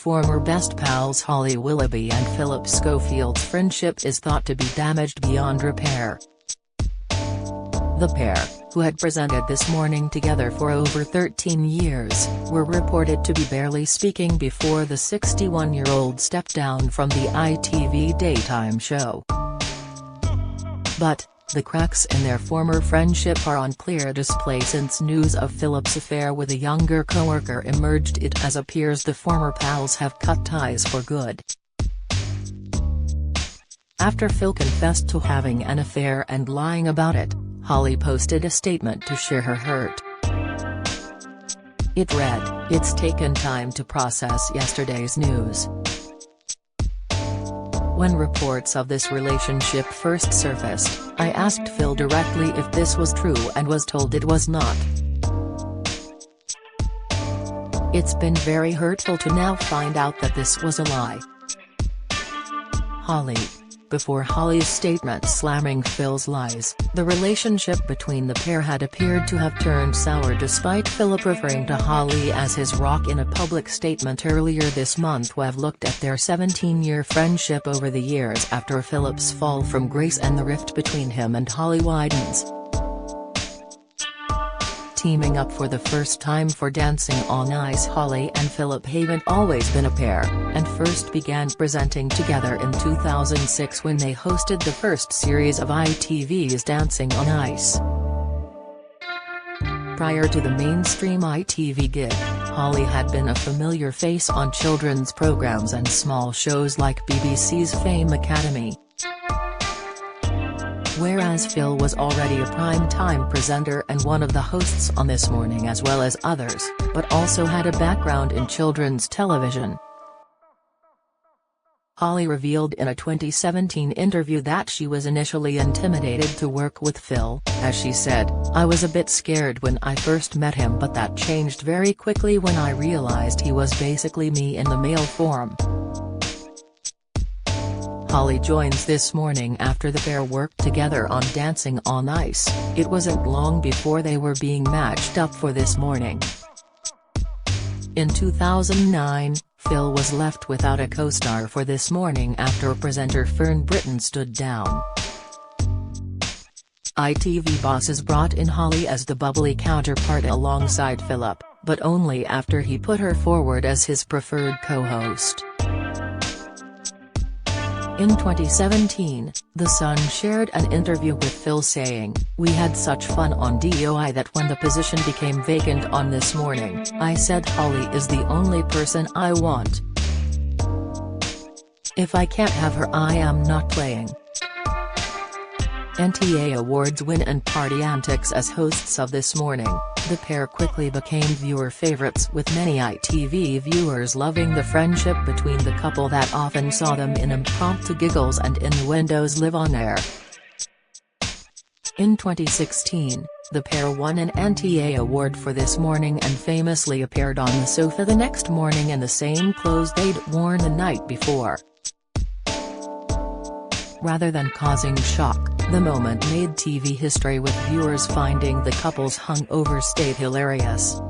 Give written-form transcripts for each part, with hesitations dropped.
former best pals Holly Willoughby and Phillip Schofield's friendship is thought to be damaged beyond repair. The pair, who had presented This Morning together for over 13 years, were reported to be barely speaking before the 61-year-old stepped down from the ITV daytime show. But the cracks in their former friendship are on clear display since news of Phillip's affair with a younger co-worker emerged. It appears the former pals have cut ties for good. After Phil confessed to having an affair and lying about it, Holly posted a statement to share her hurt. It read, "It's taken time to process yesterday's news. When reports of this relationship first surfaced, I asked Phil directly if this was true and was told it was not. It's been very hurtful to now find out that this was a lie." Holly. Before Holly's statement slamming Phil's lies, the relationship between the pair had appeared to have turned sour despite Phillip referring to Holly as his rock in a public statement earlier this month. We've looked at their 17-year friendship over the years after Phillip's fall from grace and the rift between him and Holly widens. Teaming up for the first time for Dancing on Ice, Holly and Phillip haven't always been a pair, and first began presenting together in 2006 when they hosted the first series of ITV's Dancing on Ice. Prior to the mainstream ITV gig, Holly had been a familiar face on children's programs and small shows like BBC's Fame Academy. Whereas Phil was already a prime-time presenter and one of the hosts on This Morning as well as others, but also had a background in children's television. Holly revealed in a 2017 interview that she was initially intimidated to work with Phil, as she said, "I was a bit scared when I first met him, but that changed very quickly when I realized he was basically me in the male form." Holly joins This Morning after the pair worked together on Dancing on Ice. It wasn't long before they were being matched up for This Morning. In 2009, Phil was left without a co-star for This Morning after presenter Fern Britton stood down. ITV bosses brought in Holly as the bubbly counterpart alongside Phillip, but only after he put her forward as his preferred co-host. In 2017, The Sun shared an interview with Phil saying, "We had such fun on DOI that when the position became vacant on This Morning, I said Holly is the only person I want. If I can't have her, I am not playing." NTA Awards win and party antics as hosts of This Morning, the pair quickly became viewer favorites, with many ITV viewers loving the friendship between the couple that often saw them in impromptu giggles and innuendos live on air. In 2016, the pair won an NTA award for This Morning and famously appeared on the sofa the next morning in the same clothes they'd worn the night before. Rather than causing shock, the moment made TV history, with viewers finding the couple's hungover state hilarious.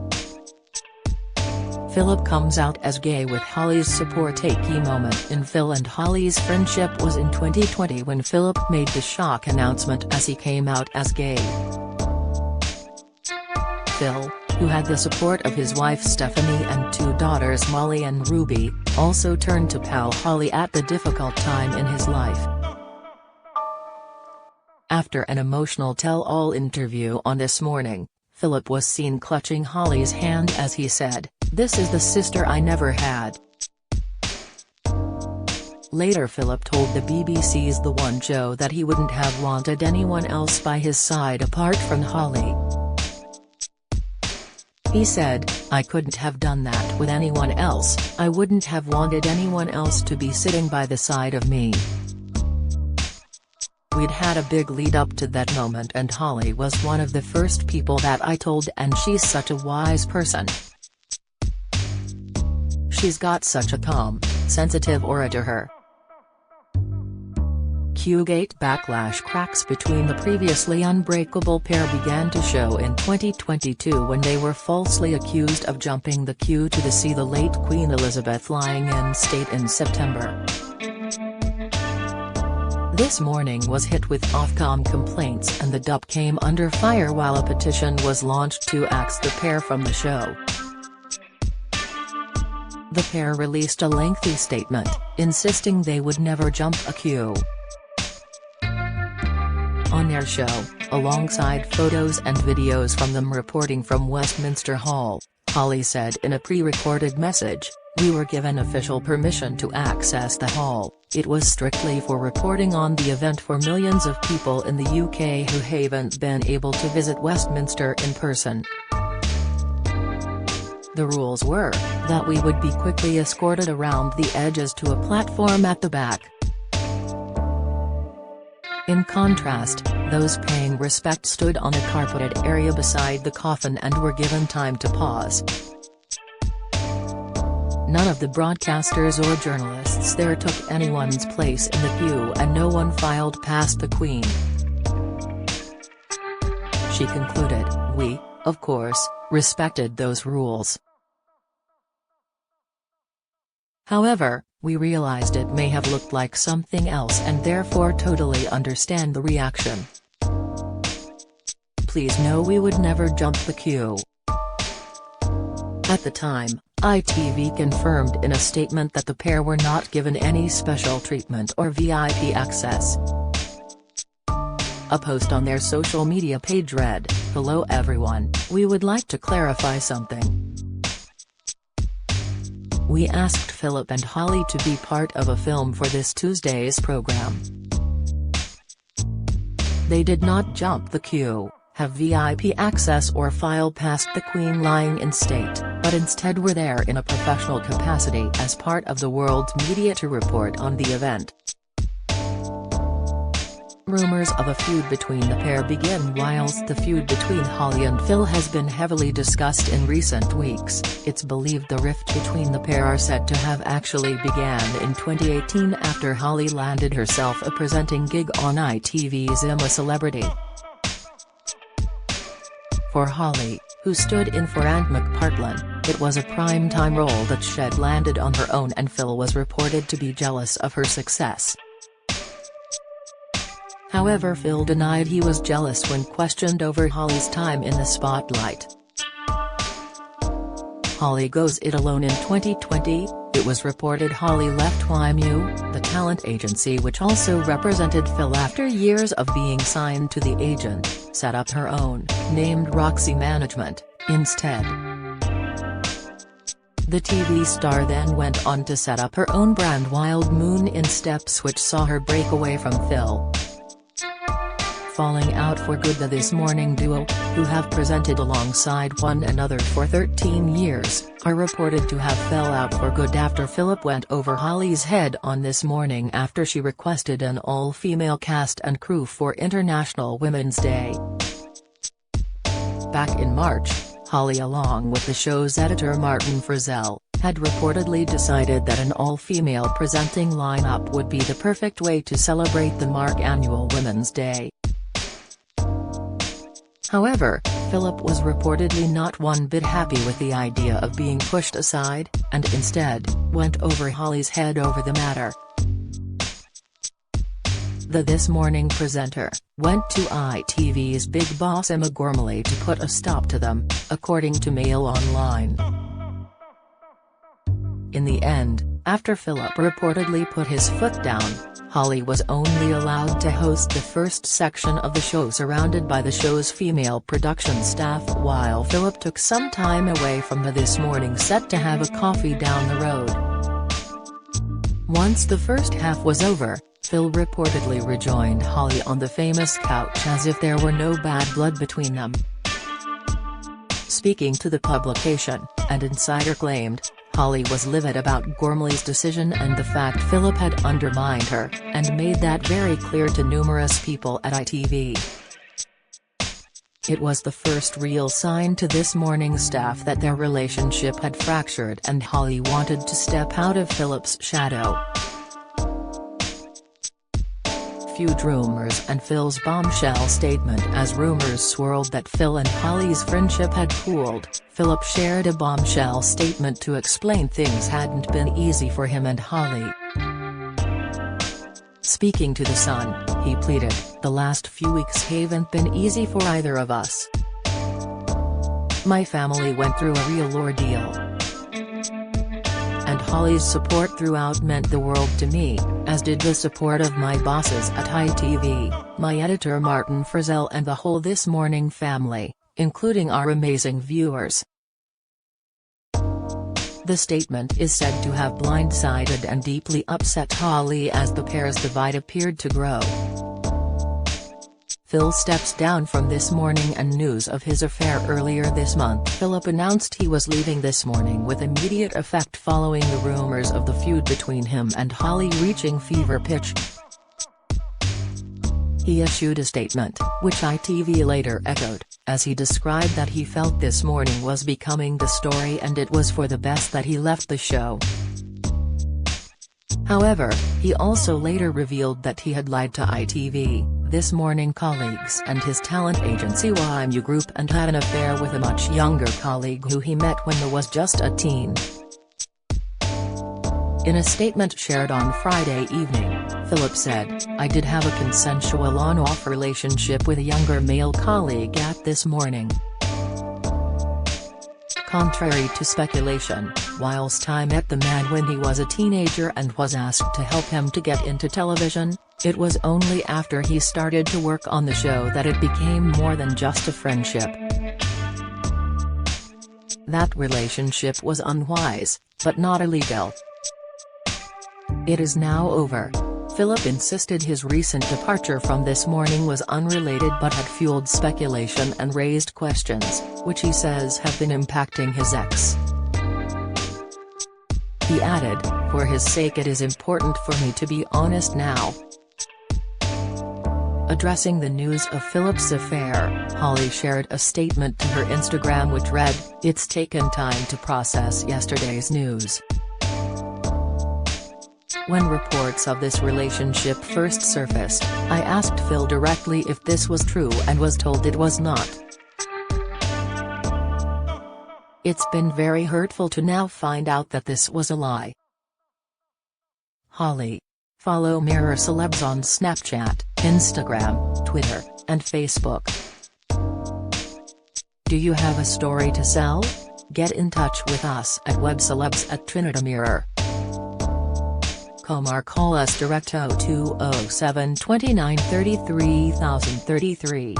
Phillip comes out as gay with Holly's support. A key moment in Phil and Holly's friendship was in 2020 when Phillip made the shock announcement as he came out as gay. Phil, who had the support of his wife Stephanie and two daughters Molly and Ruby, also turned to pal Holly at the difficult time in his life. After an emotional tell-all interview on This Morning, Phillip was seen clutching Holly's hand as he said, "This is the sister I never had." Later Phillip told the BBC's The One Show that he wouldn't have wanted anyone else by his side apart from Holly. He said, "I couldn't have done that with anyone else. I wouldn't have wanted anyone else to be sitting by the side of me. We'd had a big lead up to that moment and Holly was one of the first people that I told, and she's such a wise person. She's got such a calm, sensitive aura to her." Q-gate backlash. Cracks between the previously unbreakable pair began to show in 2022 when they were falsely accused of jumping the queue to see the late Queen Elizabeth lying in state in September. This Morning was hit with Ofcom complaints, and the DUP came under fire while a petition was launched to axe the pair from the show. The pair released a lengthy statement, insisting they would never jump a queue. On their show, alongside photos and videos from them reporting from Westminster Hall, Holly said in a pre-recorded message, "We were given official permission to access the hall. It was strictly for reporting on the event for millions of people in the UK who haven't been able to visit Westminster in person. The rules were that we would be quickly escorted around the edges to a platform at the back." In contrast, those paying respect stood on a carpeted area beside the coffin and were given time to pause. None of the broadcasters or journalists there took anyone's place in the queue, and no one filed past the Queen. She concluded, "We, of course, respected those rules. However, we realized it may have looked like something else and therefore totally understand the reaction. Please know we would never jump the queue." At the time, ITV confirmed in a statement that the pair were not given any special treatment or VIP access. A post on their social media page read, "Hello everyone, we would like to clarify something. We asked Phillip and Holly to be part of a film for this Tuesday's program. They did not jump the queue, have VIP access or file past the Queen lying in state, but instead were there in a professional capacity as part of the world's media to report on the event." Rumors of a feud between the pair begin. Whilst the feud between Holly and Phil has been heavily discussed in recent weeks, it's believed the rift between the pair are said to have actually began in 2018 after Holly landed herself a presenting gig on ITV's I'm a Celebrity. For Holly, who stood in for Aunt McPartlin, it was a prime-time role that she'd landed on her own, and Phil was reported to be jealous of her success. However, Phil denied he was jealous when questioned over Holly's time in the spotlight. Holly goes it alone in 2020. It was reported Holly left YMU, the talent agency which also represented Phil after years of being signed to the agent, set up her own, named Roxy Management, instead. The TV star then went on to set up her own brand Wild Moon in steps which saw her break away from Phil. Falling out for good. The This Morning duo, who have presented alongside one another for 13 years, are reported to have fell out for good after Phillip went over Holly's head on This Morning after she requested an all-female cast and crew for International Women's Day. Back in March, Holly, along with the show's editor Martin Frizzell, had reportedly decided that an all-female presenting lineup would be the perfect way to celebrate the March annual Women's Day. However, Phillip was reportedly not one bit happy with the idea of being pushed aside, and instead, went over Holly's head over the matter. The This Morning presenter went to ITV's Big Boss Emma Gormley to put a stop to them, according to Mail Online. In the end, after Phillip reportedly put his foot down, Holly was only allowed to host the first section of the show surrounded by the show's female production staff, while Phillip took some time away from the This Morning set to have a coffee down the road. Once the first half was over, Phil reportedly rejoined Holly on the famous couch as if there were no bad blood between them. Speaking to the publication, an insider claimed, Holly was livid about Gormley's decision and the fact Phillip had undermined her, and made that very clear to numerous people at ITV. It was the first real sign to This Morning staff that their relationship had fractured and Holly wanted to step out of Phillip's shadow. feud rumors and Phil's bombshell statement. As rumors swirled that Phil and Holly's friendship had cooled, Phillip shared a bombshell statement to explain things hadn't been easy for him and Holly. Speaking to The Sun, he pleaded, "The last few weeks haven't been easy for either of us. My family went through a real ordeal. And Holly's support throughout meant the world to me, as did the support of my bosses at ITV, my editor Martin Frizzell and the whole This Morning family, including our amazing viewers." The statement is said to have blindsided and deeply upset Holly as the pair's divide appeared to grow. Phil steps down from This Morning and news of his affair earlier this month. Phillip announced he was leaving This Morning with immediate effect following the rumors of the feud between him and Holly reaching fever pitch. He issued a statement, which ITV later echoed, as he described that he felt This Morning was becoming the story and it was for the best that he left the show. However, he also later revealed that he had lied to ITV, This Morning colleagues and his talent agency YMU Group and had an affair with a much younger colleague who he met when he was just a teen. In a statement shared on Friday evening, Phillip said, "I did have a consensual on-off relationship with a younger male colleague at This Morning." Contrary to speculation, whilst I met the man when he was a teenager and was asked to help him to get into television, it was only after he started to work on the show that it became more than just a friendship. That relationship was unwise, but not illegal. It is now over. Phillip insisted his recent departure from This Morning was unrelated but had fueled speculation and raised questions, which he says have been impacting his ex. He added, "For his sake it is important for me to be honest now." Addressing the news of Phillip's affair, Holly shared a statement to her Instagram which read, "It's taken time to process yesterday's news. When reports of this relationship first surfaced, I asked Phil directly if this was true and was told it was not. It's been very hurtful to now find out that this was a lie." Holly. Follow Mirror Celebs on Snapchat, Instagram, Twitter, and Facebook. Do you have a story to sell? Get in touch with us at webcelebs@trinitymirror.com or call us direct 0207 29 33 033.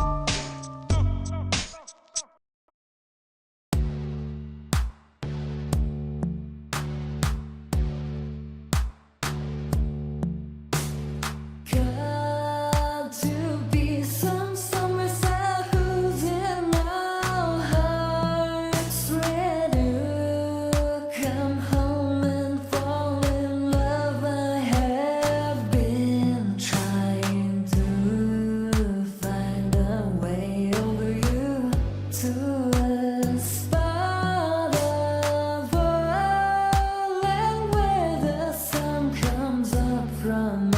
From